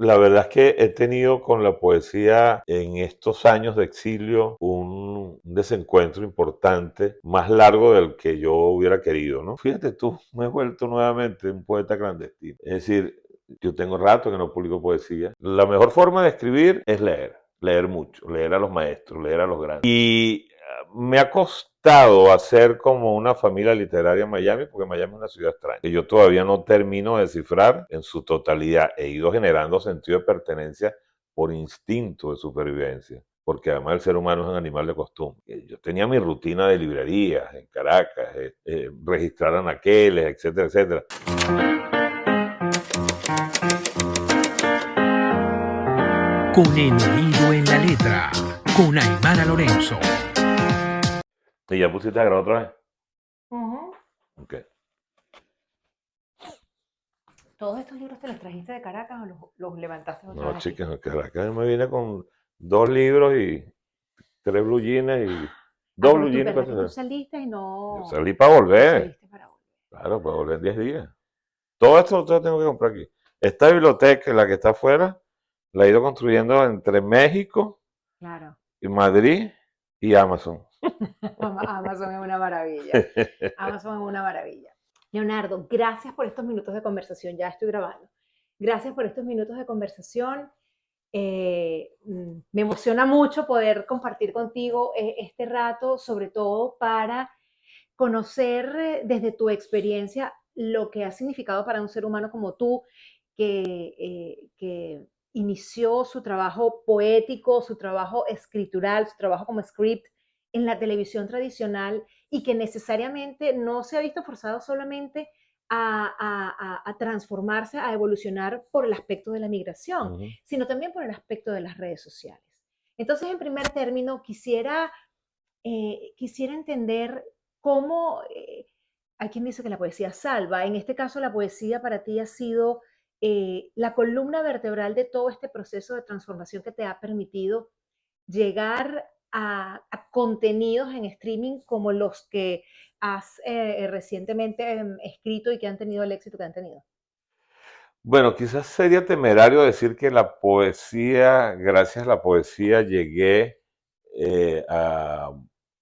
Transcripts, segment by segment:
La verdad es que he tenido con la poesía en estos años de exilio un desencuentro importante, más largo del que yo hubiera querido, ¿no? Fíjate tú, me he vuelto nuevamente un poeta clandestino. Es decir, yo tengo rato que no publico poesía. La mejor forma de escribir es leer, leer mucho, leer a los maestros, leer a los grandes. Y me ha costado hacer como una familia literaria en Miami, porque Miami es una ciudad extraña, que yo todavía no termino de descifrar en su totalidad. He ido generando sentido de pertenencia por instinto de supervivencia, porque además el ser humano es un animal de costumbre. Yo tenía mi rutina de librerías en Caracas, registrar anaqueles, etcétera, etcétera. Con el oído en la letra, con Aymara Lorenzo. ¿Y ya pusiste a grabar otra vez? Ujú. Ok. ¿Todos estos libros te los trajiste de Caracas o los levantaste otra No, vez aquí? chicas, en Caracas me vine con 2 libros y 3 blue jeans y Ah, dos pero blue tú, jeans. ¿verdad que tú Para saliste y Yo no, salí para no volver. saliste para volver? Claro, para volver en 10 días. Todo esto lo tengo que comprar aquí. Esta biblioteca, la que está afuera, la he ido construyendo entre México Claro, y Madrid y Amazon. Amazon es una maravilla. Amazon es una maravilla. Leonardo, gracias por estos minutos de conversación. Ya estoy grabando. Gracias por estos minutos de conversación. Me emociona mucho poder compartir contigo este rato, sobre todo para conocer desde tu experiencia lo que ha significado para un ser humano como tú, que inició su trabajo poético, su trabajo escritural, su trabajo como script en la televisión tradicional y que necesariamente no se ha visto forzado solamente a transformarse, a evolucionar por el aspecto de la migración, Ujú. sino también por el aspecto de las redes sociales. Entonces, en primer término, quisiera entender cómo, hay quien dice que la poesía salva, en este caso la poesía para ti ha sido la columna vertebral de todo este proceso de transformación que te ha permitido llegar a contenidos en streaming como los que has recientemente escrito y que han tenido el éxito que han tenido. Bueno, quizás sería temerario decir que la poesía, gracias a la poesía, llegué a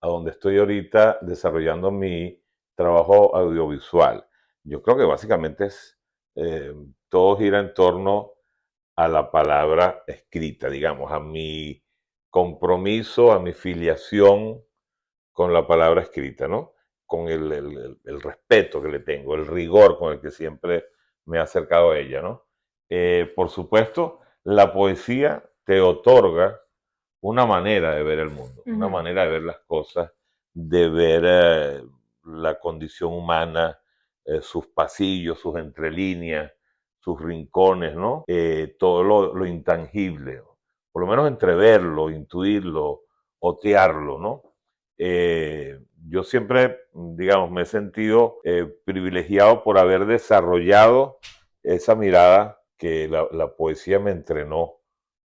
donde estoy ahorita desarrollando mi trabajo audiovisual. Yo creo que básicamente eh, todo gira en torno a la palabra escrita, digamos, a mi compromiso, a mi filiación con la palabra escrita, ¿no? Con el respeto que le tengo, el rigor con el que siempre me he acercado a ella, ¿no? Por supuesto, la poesía te otorga una manera de ver el mundo, una Ujú. manera de ver las cosas, de ver la condición humana, sus pasillos, sus entrelíneas, sus rincones, ¿no? Todo lo intangible, por lo menos entreverlo, intuirlo, otearlo, ¿no? Yo siempre, digamos, me he sentido privilegiado por haber desarrollado esa mirada que la poesía me entrenó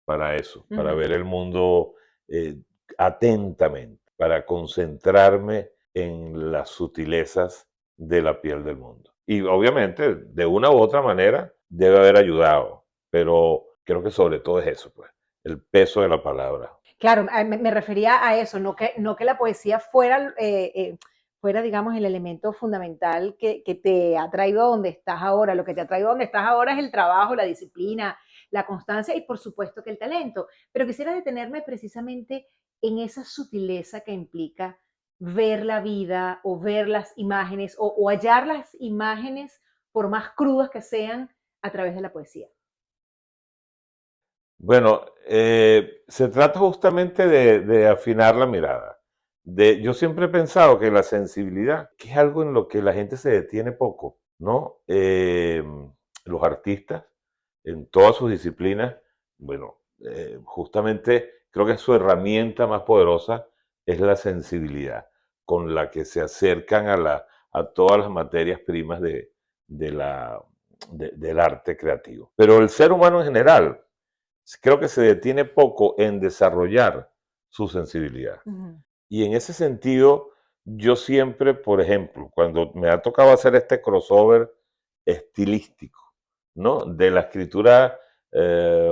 para eso, para Ujú. ver el mundo eh, atentamente, para concentrarme en las sutilezas de la piel del mundo. Y obviamente, de una u otra manera, debe haber ayudado, pero creo que sobre todo es eso, pues, el peso de la palabra. Claro, me refería a eso, no que la poesía fuera, digamos, el elemento fundamental que te ha traído a donde estás ahora. Lo que te ha traído a donde estás ahora es el trabajo, la disciplina, la constancia y por supuesto que el talento. Pero quisiera detenerme precisamente en esa sutileza que implica ver la vida o ver las imágenes o hallar las imágenes, por más crudas que sean, a través de la poesía. Bueno, se trata justamente de afinar la mirada. Yo siempre he pensado que la sensibilidad, que es algo en lo que la gente se detiene poco, ¿no? Los artistas, en todas sus disciplinas, bueno, justamente creo que su herramienta más poderosa es la sensibilidad, con la que se acercan a todas las materias primas de la, del arte creativo. Pero el ser humano en general, creo que se detiene poco en desarrollar su sensibilidad. Ujú. Y en ese sentido, yo siempre, por ejemplo, cuando me ha tocado hacer este crossover estilístico, ¿no? De la escritura eh,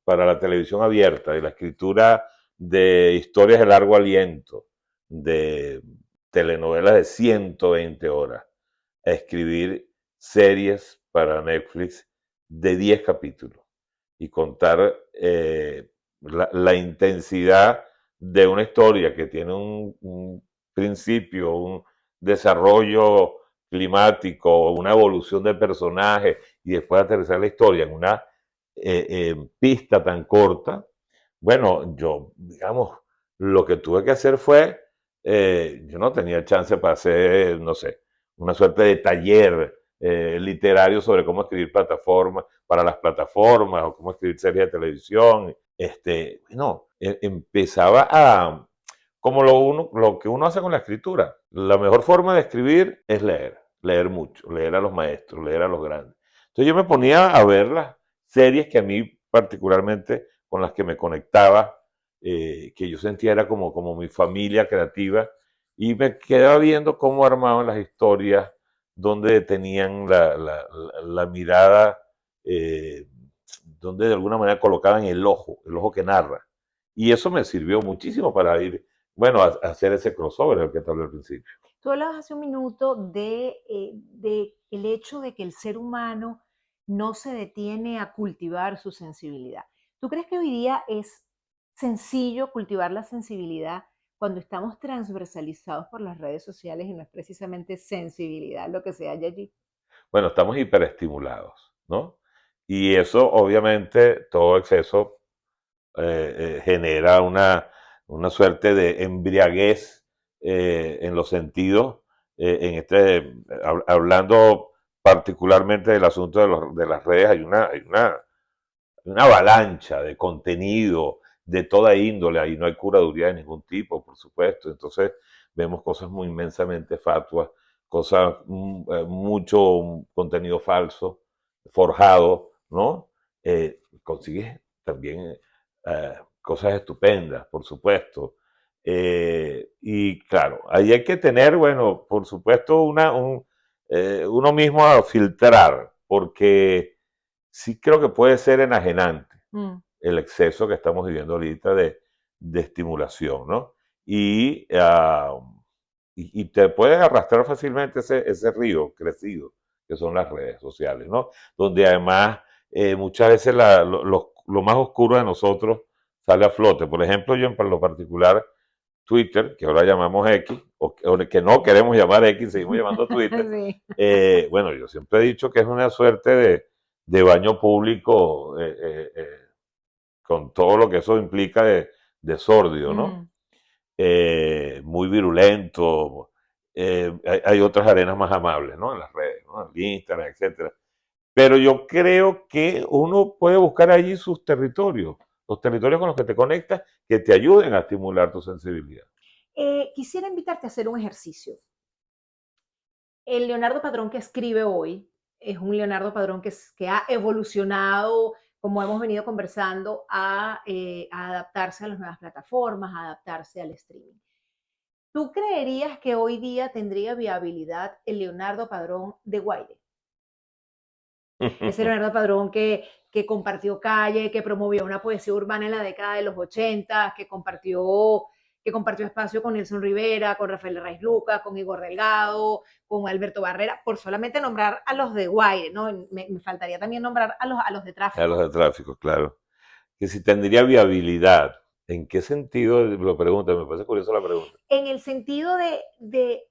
para la televisión abierta y la escritura de historias de largo aliento, de telenovelas de 120 horas, a escribir series para Netflix de 10 capítulos y contar la intensidad de una historia que tiene un principio, un desarrollo climático, una evolución de personaje y después aterrizar la historia en una pista tan corta. Bueno, yo, digamos, lo que tuve que hacer fue, yo no tenía chance para hacer, no sé, una suerte de taller literario sobre cómo escribir plataformas para las plataformas o cómo escribir series de televisión. No, empezaba a, como lo que uno hace con la escritura. La mejor forma de escribir es leer, leer mucho, leer a los maestros, leer a los grandes. Entonces yo me ponía a ver las series que a mí particularmente con las que me conectaba, que yo sentía era como mi familia creativa, y me quedaba viendo cómo armaban las historias, donde tenían la mirada, eh, donde de alguna manera colocaban el ojo que narra. Y eso me sirvió muchísimo para ir, bueno, a hacer ese crossover del que te hablé al principio. Tú hablabas hace un minuto de el hecho de que el ser humano no se detiene a cultivar su sensibilidad. ¿Tú crees que hoy día es sencillo cultivar la sensibilidad cuando estamos transversalizados por las redes sociales y no es precisamente sensibilidad lo que se halla allí? Bueno, estamos hiperestimulados, ¿no? Y eso, obviamente, todo exceso genera una suerte de embriaguez en los sentidos, hablando particularmente del asunto de las redes, hay una avalancha de contenido de toda índole, ahí no hay curaduría de ningún tipo, por supuesto. Entonces vemos cosas muy inmensamente fatuas, cosas, mucho contenido falso, forjado, ¿no? Consigues también cosas estupendas, por supuesto. Y claro, ahí hay que tener, bueno, por supuesto, uno mismo a filtrar, porque sí creo que puede ser enajenante Mm. el exceso que estamos viviendo ahorita de estimulación, ¿no? Y te puedes arrastrar fácilmente ese río crecido que son las redes sociales, ¿no? Donde además muchas veces lo más oscuro de nosotros sale a flote. Por ejemplo, yo en lo particular, Twitter, que ahora llamamos X, o que no queremos llamar X, seguimos llamando Twitter. Sí. Bueno, yo siempre he dicho que es una suerte de baño público, con todo lo que eso implica de sordio, ¿no? Mm. Muy virulento. Hay otras arenas más amables, ¿no? En las redes, ¿no? En Instagram, etcétera. Pero yo creo que uno puede buscar allí sus territorios, los territorios con los que te conectas, que te ayuden a estimular tu sensibilidad. Quisiera invitarte a hacer un ejercicio. El Leonardo Padrón que escribe hoy es un Leonardo Padrón que ha evolucionado, como hemos venido conversando, a adaptarse a las nuevas plataformas, a adaptarse al streaming. ¿Tú creerías que hoy día tendría viabilidad el Leonardo Padrón de Guaire? Ese Leonardo Padrón que compartió calle, que promovió una poesía urbana en la década de los 80, que compartió espacio con Nelson Rivera, con Rafael Raiz Luca, con Igor Delgado, con Alberto Barrera, por solamente nombrar a los de Guaire, ¿no? Me faltaría también nombrar a los de A los tráfico. de tráfico, claro. Que si tendría viabilidad. ¿En qué sentido? Lo pregunta, me parece curiosa la pregunta. En el sentido de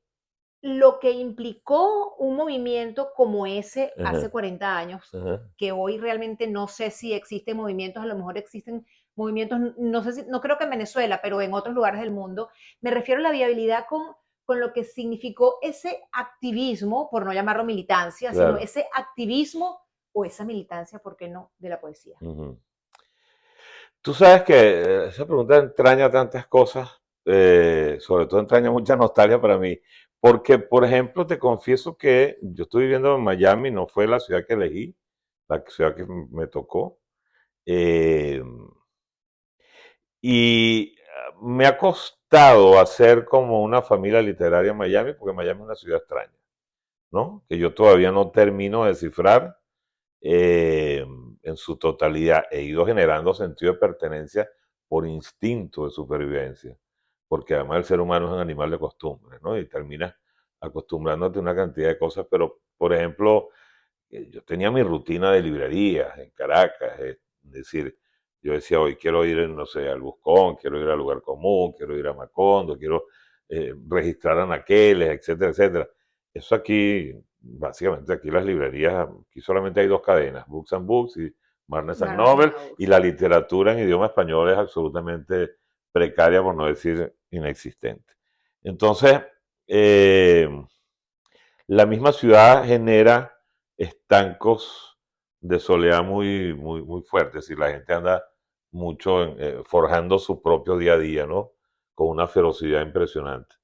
lo que implicó un movimiento como ese hace Ajá, 40 años, ajá. que hoy realmente no sé si existen movimientos, a lo mejor existen movimientos, no sé si, no creo que en Venezuela, pero en otros lugares del mundo. Me refiero a la viabilidad con lo que significó ese activismo, por no llamarlo militancia, sino Claro. ese activismo o esa militancia, ¿por qué no?, de la poesía. Ujú. Tú sabes que esa pregunta entraña tantas cosas, sobre todo entraña mucha nostalgia para mí, porque, por ejemplo, te confieso que yo estoy viviendo en Miami, no fue la ciudad que elegí, la ciudad que me tocó, eh, y me ha costado hacer como una familia literaria en Miami, porque Miami es una ciudad extraña, ¿no? Que yo todavía no termino de descifrar. en su totalidad, he ido generando sentido de pertenencia por instinto de supervivencia, porque además el ser humano es un animal de costumbre, ¿no? Y terminas acostumbrándote a una cantidad de cosas, pero, por ejemplo, yo tenía mi rutina de librerías en Caracas, es decir, yo decía, hoy quiero ir, no sé, al Buscón, quiero ir al Lugar Común, quiero ir a Macondo, quiero registrar anaqueles, etcétera, etcétera. Eso aquí, básicamente aquí las librerías, aquí solamente hay dos cadenas, Books and Books y Barnes and Barnes Noble, y Nobles. la literatura en idioma español es absolutamente precaria, por no decir inexistente. Entonces, eh, la misma ciudad genera estancos de soledad muy fuertes y la gente anda mucho forjando su propio día a día, ¿no? Con una ferocidad impresionante.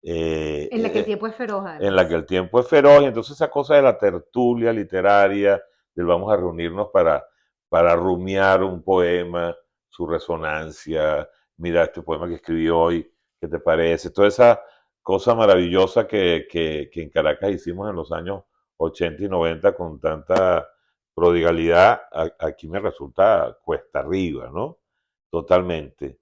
Eh, En la que el eh, tiempo es feroz, en la que además. el tiempo es feroz, y entonces esa cosa de la tertulia literaria, del vamos a reunirnos para rumiar un poema, su resonancia, mira este poema que escribí hoy, ¿qué te parece? Toda esa cosa maravillosa que en Caracas hicimos en los años 80 y 90 con tanta prodigalidad, aquí me resulta cuesta arriba, ¿no? Totalmente.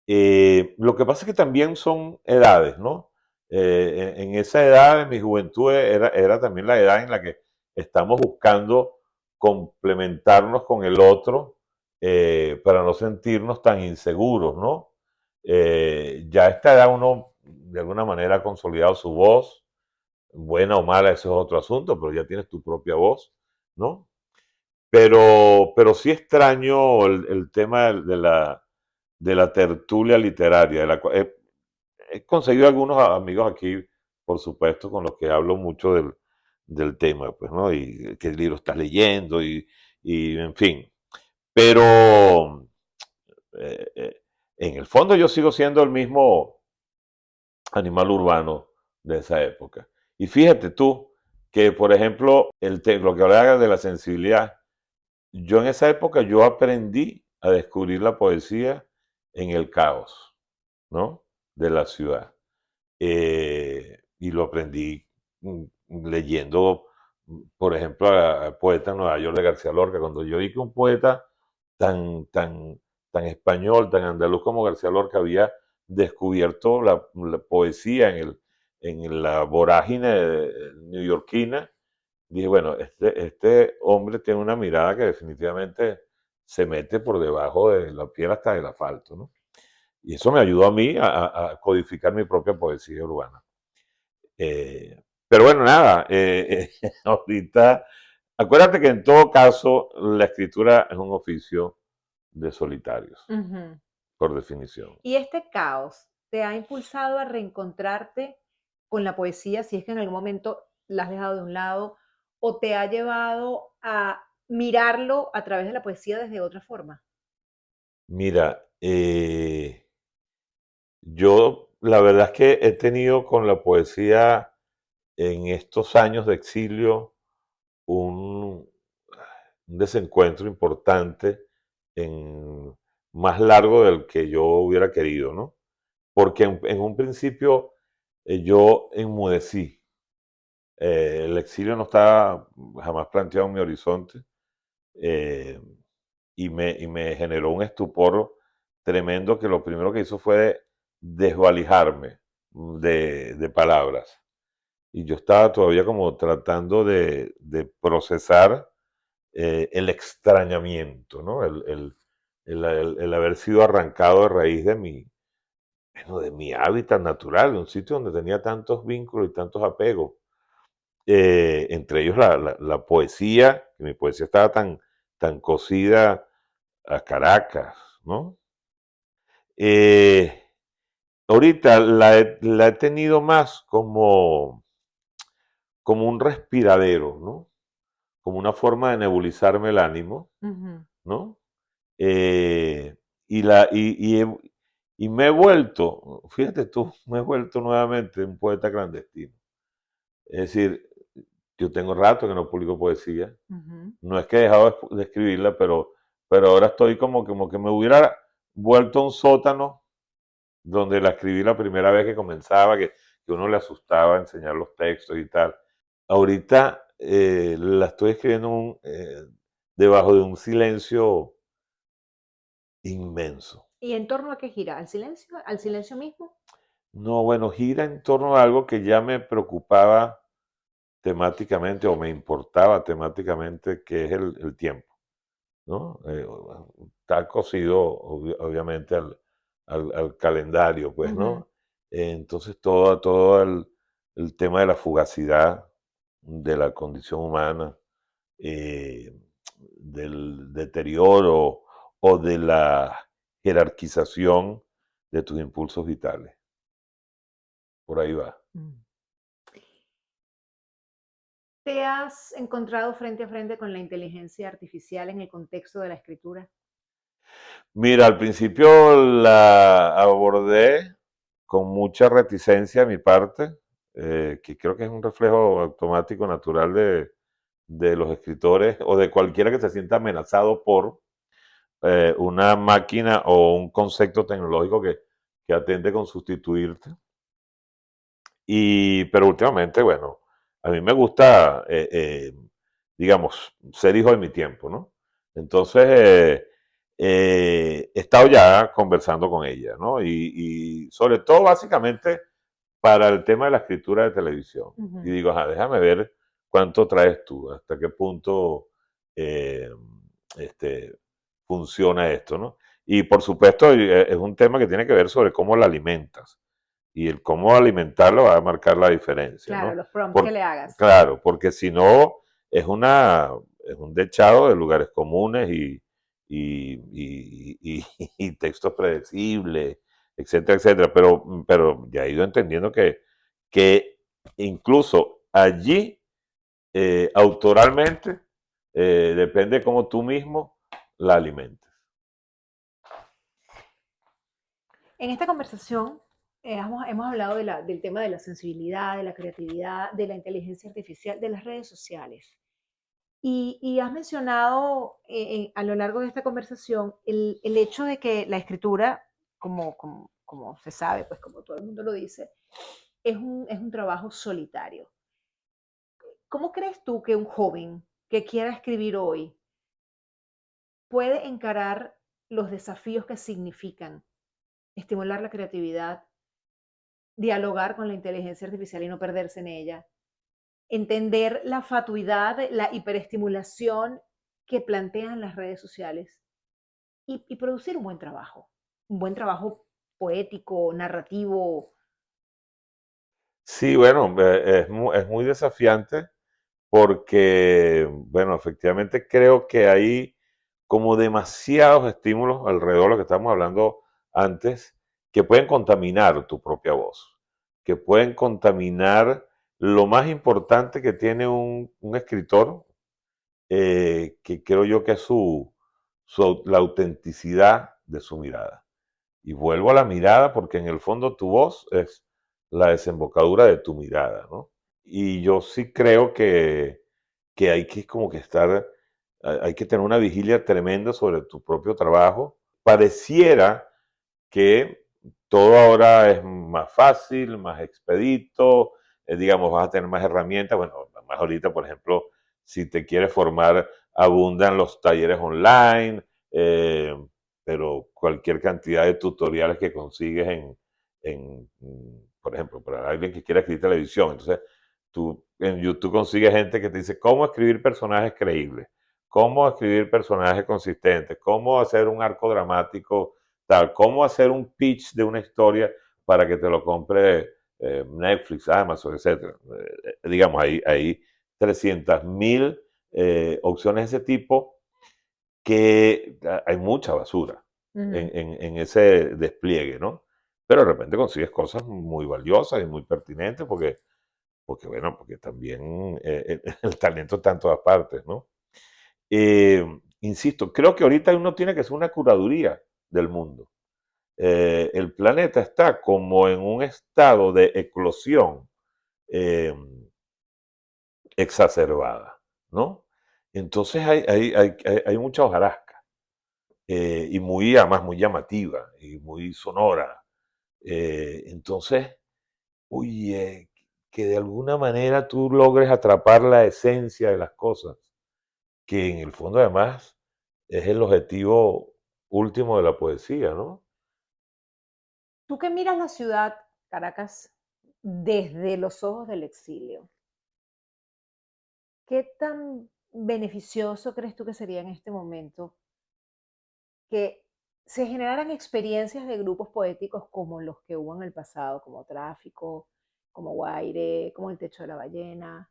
Lo que pasa es que también son edades, ¿no? En esa edad, en mi juventud, era también la edad en la que estamos buscando complementarnos con el otro para no sentirnos tan inseguros, ¿no? Ya a esta edad uno de alguna manera ha consolidado su voz, buena o mala, eso es otro asunto, pero ya tienes tu propia voz, ¿no? Pero sí extraño el tema de la tertulia literaria, he conseguido algunos amigos aquí, por supuesto, con los que hablo mucho del tema, pues, ¿no? Y qué libro estás leyendo y en fin. Pero en el fondo yo sigo siendo el mismo animal urbano de esa época. Y fíjate tú que, por ejemplo, lo que hablaba de la sensibilidad, yo en esa época yo aprendí a descubrir la poesía en el caos, ¿no? De la ciudad. Y lo aprendí leyendo, por ejemplo, al poeta Nueva York de García Lorca. Cuando yo vi que un poeta tan español, tan andaluz como García Lorca había descubierto la poesía en la vorágine neoyorquina, dije, bueno, este hombre tiene una mirada que definitivamente se mete por debajo de la piel hasta el asfalto, ¿no? Y eso me ayudó a mí a codificar mi propia poesía urbana. Pero bueno, nada, ahorita, acuérdate que en todo caso la escritura es un oficio de solitarios, Ujú. por definición. Y este caos te ha impulsado a reencontrarte con la poesía, si es que en algún momento la has dejado de un lado, o te ha llevado a mirarlo a través de la poesía desde otra forma. Mira, yo la verdad es que he tenido con la poesía en estos años de exilio un, un desencuentro importante, más largo del que yo hubiera querido, ¿no? Porque en un principio yo enmudecí. El exilio no estaba jamás planteado en mi horizonte eh, y me generó un estupor tremendo que lo primero que hizo fue desvalijarme de palabras. Y yo estaba todavía como tratando de procesar el extrañamiento, ¿no? El haber sido arrancado de raíz bueno, de mi hábitat natural, de un sitio donde tenía tantos vínculos y tantos apegos, entre ellos la poesía, que mi poesía estaba tan cosida a Caracas, ¿no? Eh, ahorita la he tenido más como un respiradero, ¿no? Como una forma de nebulizarme el ánimo, Ujú. ¿no? Eh, y, la, y me he vuelto, fíjate tú, me he vuelto nuevamente un poeta clandestino. Es decir, yo tengo rato que no publico poesía. Ujú. No es que he dejado de escribirla, pero ahora estoy como que me hubiera vuelto a un sótano donde la escribí la primera vez que comenzaba, que uno le asustaba enseñar los textos y tal. Ahorita la estoy escribiendo debajo de un silencio inmenso. ¿Y en torno a qué gira? ¿Al silencio mismo? No, bueno, gira en torno a algo que ya me preocupaba temáticamente o me importaba temáticamente, que es el tiempo, ¿no? Está cosido obviamente al calendario, pues, Ujú. ¿no? Entonces todo el tema de la fugacidad de la condición humana, eh, del deterioro o de la jerarquización de tus impulsos vitales. Por ahí va. Mm. ¿Te has encontrado frente a frente con la inteligencia artificial en el contexto de la escritura? Mira, al principio la abordé con mucha reticencia a mi parte, que creo que es un reflejo automático, natural de los escritores o de cualquiera que se sienta amenazado por una máquina o un concepto tecnológico que atende con sustituirte. Pero últimamente, bueno, a mí me gusta, digamos, ser hijo de mi tiempo, ¿no? Entonces, he estado ya conversando con ella, ¿no? Y sobre todo, básicamente, para el tema de la escritura de televisión. Y Ujú. digo, ajá, déjame ver cuánto traes tú, hasta qué punto eh, este, funciona esto, ¿no? Y por supuesto, es un tema que tiene que ver sobre cómo la alimentas y el cómo alimentarlo va a marcar la diferencia, Claro, ¿no? los prompts que Por, le hagas. claro, porque si no es un dechado de lugares comunes y textos predecibles, etcétera, etcétera. Pero ya he ido entendiendo que incluso allí, autoralmente, depende cómo tú mismo la alimentes. En esta conversación hemos hablado del tema de la sensibilidad, de la creatividad, de la inteligencia artificial, de las redes sociales. Y has mencionado a lo largo de esta conversación el hecho de que la escritura, como se sabe, pues como todo el mundo lo dice, es un trabajo solitario. ¿Cómo crees tú que un joven que quiera escribir hoy puede encarar los desafíos que significan estimular la creatividad, dialogar con la inteligencia artificial y no perderse en ella, entender la fatuidad, la hiperestimulación que plantean las redes sociales y producir un buen trabajo poético, narrativo? Sí, bueno, es muy desafiante porque, bueno, efectivamente creo que hay como demasiados estímulos alrededor de lo que estamos hablando antes que pueden contaminar tu propia voz, que pueden contaminar lo más importante que tiene un escritor, que creo yo que es la autenticidad de su mirada. Y vuelvo a la mirada porque en el fondo tu voz es la desembocadura de tu mirada, ¿no? Y yo sí creo que hay que como que estar, hay que tener una vigilia tremenda sobre tu propio trabajo. Pareciera que todo ahora es más fácil, más expedito, digamos, vas a tener más herramientas. Bueno, más ahorita, por ejemplo, si te quieres formar, abundan los talleres online, pero cualquier cantidad de tutoriales que consigues por ejemplo, para alguien que quiera escribir televisión. Entonces, tú en YouTube consigues gente que te dice cómo escribir personajes creíbles, cómo escribir personajes consistentes, cómo hacer un arco dramático tal, cómo hacer un pitch de una historia para que te lo compre Netflix, Amazon, etcétera. Digamos, hay 300.000 opciones de ese tipo que hay mucha basura Ujú. en ese despliegue, ¿no? Pero de repente consigues cosas muy valiosas y muy pertinentes porque bueno, porque también el talento está en todas partes, ¿no? Insisto, creo que ahorita uno tiene que hacer una curaduría del mundo. El planeta está como en un estado de eclosión eh, exacerbada, ¿no? Entonces hay mucha hojarasca y muy, además, muy llamativa y muy sonora. Entonces, oye, que de alguna manera tú logres atrapar la esencia de las cosas que en el fondo además es el objetivo último de la poesía, ¿no? Tú que miras la ciudad, Caracas, desde los ojos del exilio, ¿qué tan beneficioso crees tú que sería en este momento que se generaran experiencias de grupos poéticos como los que hubo en el pasado, como Tráfico, como Guaire, como El Techo de la Ballena,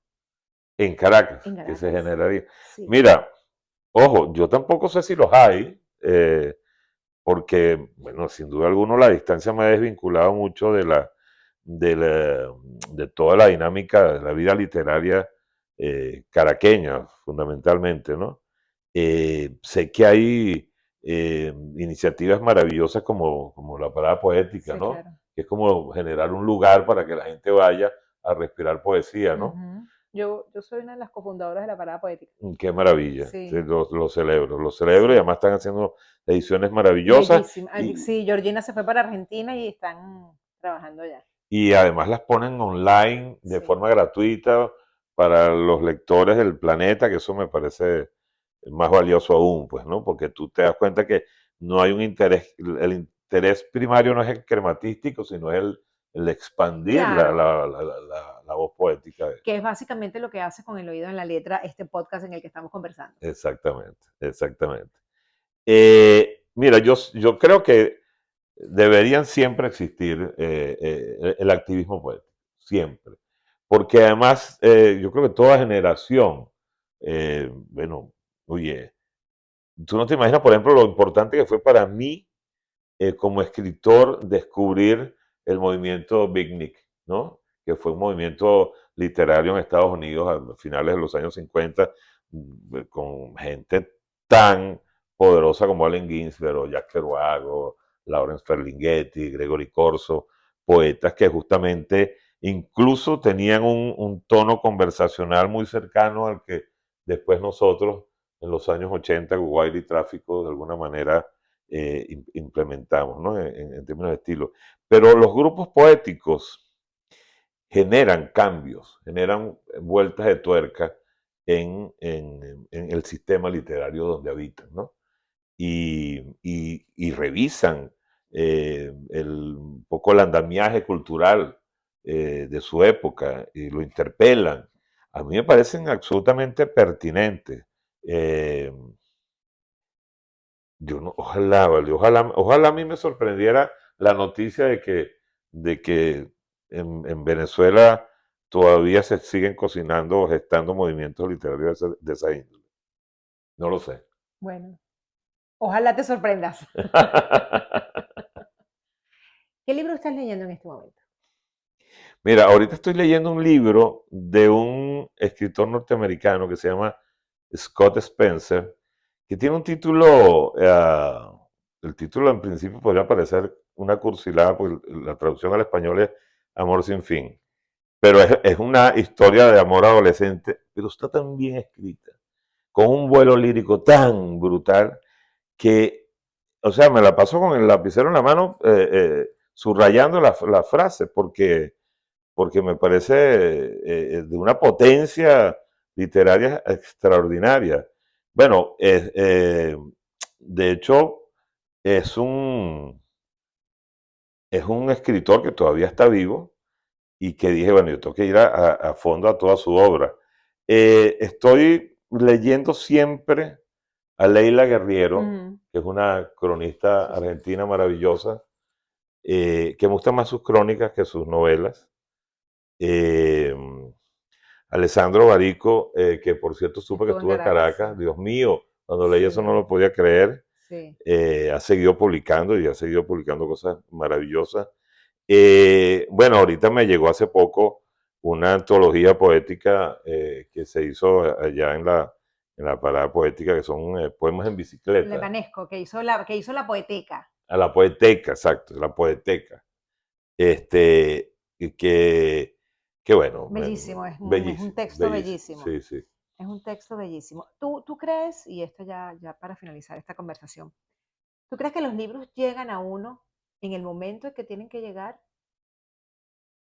En Caracas, en que se Caracas? generaría. Sí, Mira, ojo, yo tampoco sé si los hay, porque, bueno, sin duda alguna la distancia me ha desvinculado mucho de, la- de toda la dinámica de la vida literaria caraqueña, fundamentalmente, ¿no? Sé que hay iniciativas maravillosas como la parada poética, sí, ¿no? claro. Que es como generar un lugar para que la gente vaya a respirar poesía, ¿no? Ujú. Yo soy una de las cofundadoras de la Parada Poética. Qué maravilla, sí, Sí, lo celebro y sí. además están haciendo ediciones maravillosas Bellísima. Ay, y, sí, Georgina se fue para Argentina y están trabajando allá. y además las ponen online de Sí, forma gratuita para los lectores del planeta, que eso me parece más valioso aún, pues, ¿no? Porque tú te das cuenta que no hay un interés, el interés primario no es el crematístico, sino es el expandir claro, la voz poética. que es básicamente lo que hace con el oído en la letra este podcast en el que estamos conversando. Exactamente, exactamente. Mira, yo creo que deberían siempre existir el activismo poético, siempre. Porque además, yo creo que toda generación, bueno, oye, tú no te imaginas, por ejemplo, lo importante que fue para mí como escritor descubrir el movimiento Big Nick, ¿no? Que fue un movimiento literario en Estados Unidos a finales de los años 50, con gente tan poderosa como Allen Ginsberg o Jack Kerouac o Lawrence Ferlinghetti, Gregory Corso, poetas que justamente incluso tenían un tono conversacional muy cercano al que después nosotros en los años 80, Guaire y Tráfico, de alguna manera implementamos, ¿no? En términos de estilo. Pero los grupos poéticos generan cambios, generan vueltas de tuerca en el sistema literario donde habitan, ¿no? Y revisan un poco el andamiaje cultural de su época y lo interpelan. A mí me parecen absolutamente pertinentes. Eh, yo no, ojalá, vale, ojalá a mí me sorprendiera la noticia de que en Venezuela todavía se siguen cocinando o gestando movimientos literarios de esa índole. No lo sé. Bueno, ojalá te sorprendas. ¿Qué libro estás leyendo en este momento? Mira, ahorita estoy leyendo un libro de un escritor norteamericano que se llama Scott Spencer, que tiene un título, el título en principio podría parecer una cursilada, porque la traducción al español es Amor sin fin, pero es una historia de amor adolescente, pero está tan bien escrita, con un vuelo lírico tan brutal que, o sea, me la paso con el lapicero en la mano, subrayando la frase, porque me parece de una potencia literaria extraordinaria. Bueno, de hecho, es un, es un escritor que todavía está vivo y que dije, bueno, yo tengo que ir a fondo a toda su obra. Estoy leyendo siempre a Leila Guerriero, Ujú, que es una cronista sí, sí. argentina maravillosa, que me gustan más sus crónicas que sus novelas. Eh, Alessandro Barico, que por cierto supe que Estuvo en estuvo en Caracas, Caracas, sí. Dios mío, cuando leí eso no Sí, lo podía creer. sí. Ha seguido publicando y ha seguido publicando cosas maravillosas. Bueno, ahorita me llegó hace poco una antología poética que se hizo allá en la parada poética, que son poemas en bicicleta. Levanesco, que hizo la poeteca. A la poeteca, exacto, la poeteca. Y que bueno, Bellísimo, es un bellísimo, texto bellísimo, bellísimo. sí, sí. Es un texto bellísimo. ¿Tú crees, y esto ya para finalizar esta conversación, ¿tú crees que los libros llegan a uno en el momento en que tienen que llegar?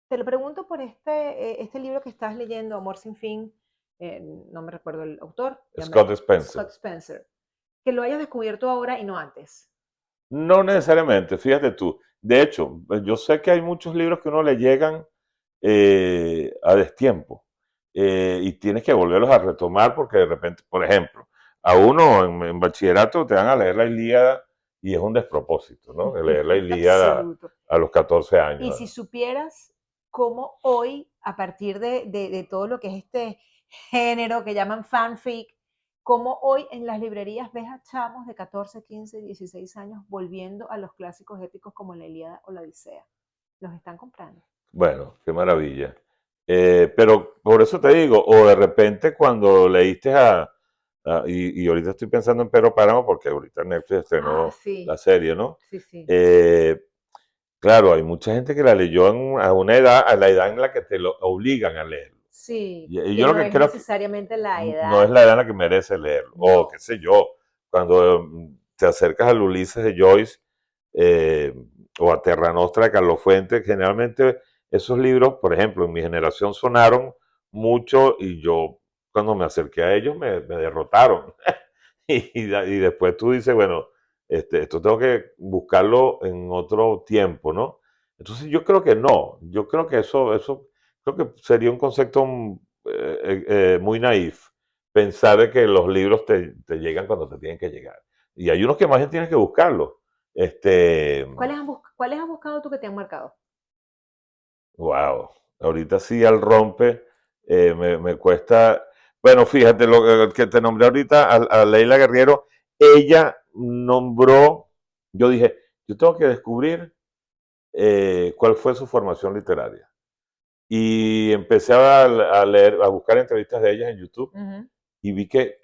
Te lo pregunto por este libro que estás leyendo, Amor sin fin. no me recuerdo el autor. Scott Spencer. Scott Spencer. Que lo hayas descubierto ahora y no antes. No necesariamente, fíjate tú. De hecho, yo sé que hay muchos libros que uno le llegan a destiempo y tienes que volverlos a retomar porque de repente, por ejemplo, a uno en bachillerato te van a leer la Ilíada y es un despropósito, ¿no? De leer la Ilíada Absoluto. a los 14 años. Y si supieras cómo hoy, a partir de todo lo que es este género que llaman fanfic, cómo hoy en las librerías ves a chamos de 14, 15, 16 años volviendo a los clásicos épicos como la Ilíada o la Odisea. Los están comprando. Bueno, qué maravilla. Pero por eso te digo, o de repente cuando leíste y ahorita estoy pensando en Pedro Páramo porque ahorita Netflix estrenó Sí. la serie, ¿no? Sí, sí. Claro, hay mucha gente que la leyó a una edad, a la edad en la que te lo obligan a leerlo. Sí, Y que yo lo no que es creo necesariamente la edad. no es la edad en la que merece leerlo. No. O qué sé yo, cuando te acercas al Ulises de Joyce o a Terra Nostra de Carlos Fuentes, generalmente esos libros, por ejemplo, en mi generación sonaron mucho y yo cuando me acerqué a ellos me derrotaron. Y después tú dices, bueno, esto tengo que buscarlo en otro tiempo, ¿no? Entonces yo creo que no, yo creo que eso creo que sería un concepto muy naif, pensar de que los libros te llegan cuando te tienen que llegar. Y hay unos que más bien tienes que buscarlos. ¿Cuáles has buscado tú que te han marcado? Wow, ahorita sí al rompe me cuesta. Bueno, fíjate, lo que te nombré ahorita, a Leila Guerriero, ella nombró, yo dije, yo tengo que descubrir cuál fue su formación literaria. Y empecé a leer, a buscar entrevistas de ella en YouTube y vi que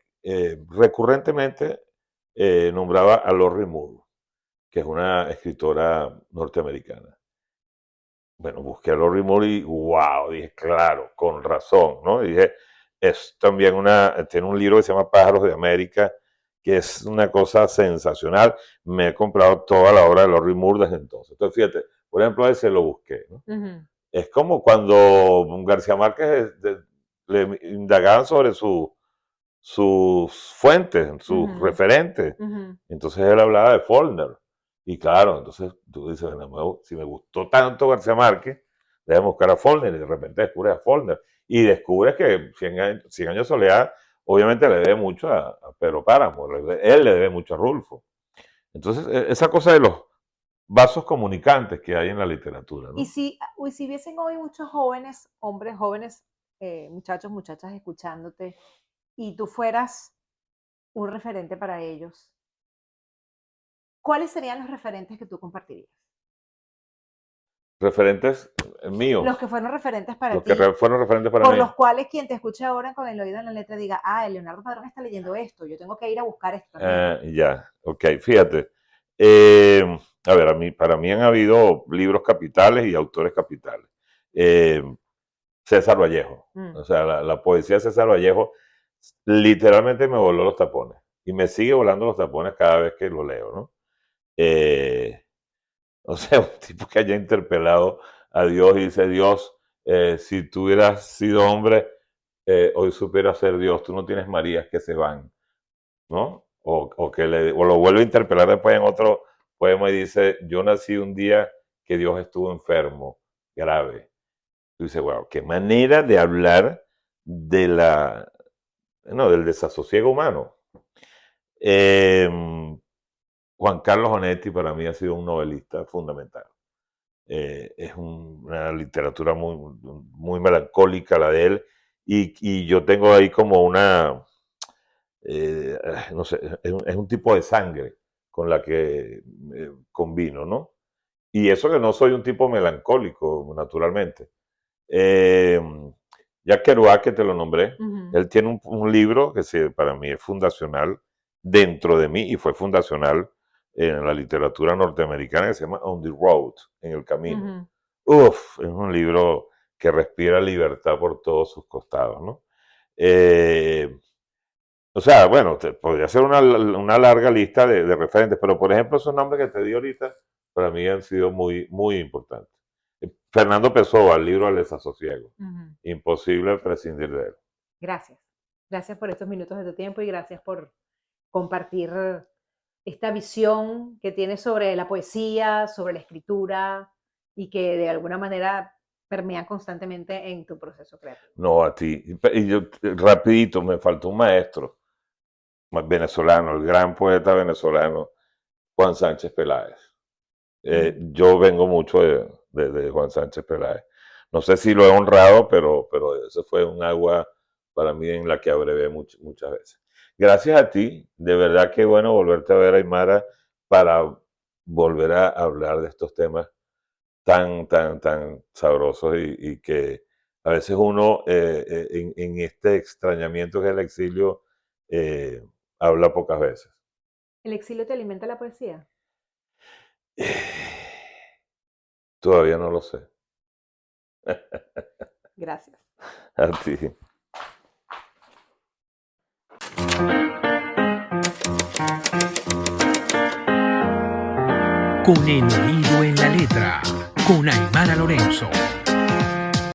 recurrentemente nombraba a Lori Moore, que es una escritora norteamericana. Bueno, busqué a Lori Moore y wow, dije, claro, con razón, ¿no? Y dije, es también tiene un libro que se llama Pájaros de América, que es una cosa sensacional. Me he comprado toda la obra de Lori Moore desde entonces. Entonces, fíjate, por ejemplo, ese lo busqué, ¿no? Es como cuando García Márquez le indagaban sobre sus fuentes, sus referentes. Entonces él hablaba de Faulkner. Y claro, entonces tú dices, si me gustó tanto García Márquez, déjame buscar a Faulkner y de repente descubres a Faulkner. Y descubres que Cien años de soledad obviamente le debe mucho a Pedro Páramo, él le debe mucho a Rulfo. Entonces, esa cosa de los vasos comunicantes que hay en la literatura, ¿no? Y si viesen hoy muchos jóvenes, hombres jóvenes, muchachos, muchachas escuchándote, y tú fueras un referente para ellos, ¿cuáles serían los referentes que tú compartirías? Referentes míos. Los que fueron referentes para los ti. que fueron referentes para por mí. los cuales quien te escuche ahora con el oído en la letra diga, ah, Leonardo Padrón está leyendo esto, yo tengo que ir a buscar esto también. Ya, ok, fíjate. A ver, para mí han habido libros capitales y autores capitales. Eh, César Vallejo. O sea, la poesía de César Vallejo literalmente me voló los tapones. Y me sigue volando los tapones cada vez que lo leo, ¿no? O sea, un tipo que haya interpelado a Dios y dice, Dios, si tú hubieras sido hombre, hoy supieras ser Dios, tú no tienes Marías que se van, ¿no? O lo vuelve a interpelar después en otro poema y dice, yo nací un día que Dios estuvo enfermo, grave. Tú dices, wow, qué manera de hablar del desasosiego humano. Juan Carlos Onetti para mí ha sido un novelista fundamental. Es una literatura muy, muy melancólica la de él y yo tengo ahí como no sé, es un tipo de sangre con la que combino, ¿no? Y eso que no soy un tipo melancólico, naturalmente. Jack Kerouac, que te lo nombré, él tiene un libro que para mí es fundacional dentro de mí y fue fundacional en la literatura norteamericana que se llama On the Road, en el camino. Uf, es un libro que respira libertad por todos sus costados, ¿no? O sea, bueno, podría ser una larga lista de referentes, pero por ejemplo, esos nombres que te di ahorita, para mí han sido muy, muy importantes. Fernando Pessoa, el libro El desasosiego. Imposible prescindir de él. Gracias. Gracias por estos minutos de tu tiempo y gracias por compartir esta visión que tienes sobre la poesía, sobre la escritura y que de alguna manera permea constantemente en tu proceso creativo. No, a ti. Y yo, rapidito, me faltó un maestro venezolano, el gran poeta venezolano, Juan Sánchez Peláez. Yo vengo mucho de Juan Sánchez Peláez. No sé si lo he honrado, pero eso fue un agua para mí en la que abrevé muchas veces. Gracias a ti, de verdad que bueno volverte a ver, Aymara, para volver a hablar de estos temas tan sabrosos y que a veces uno en este extrañamiento que es el exilio eh, habla pocas veces. ¿El exilio te alimenta la poesía? Todavía no lo sé. Gracias. A ti. Con el oído en la letra, con Aymara Lorenzo.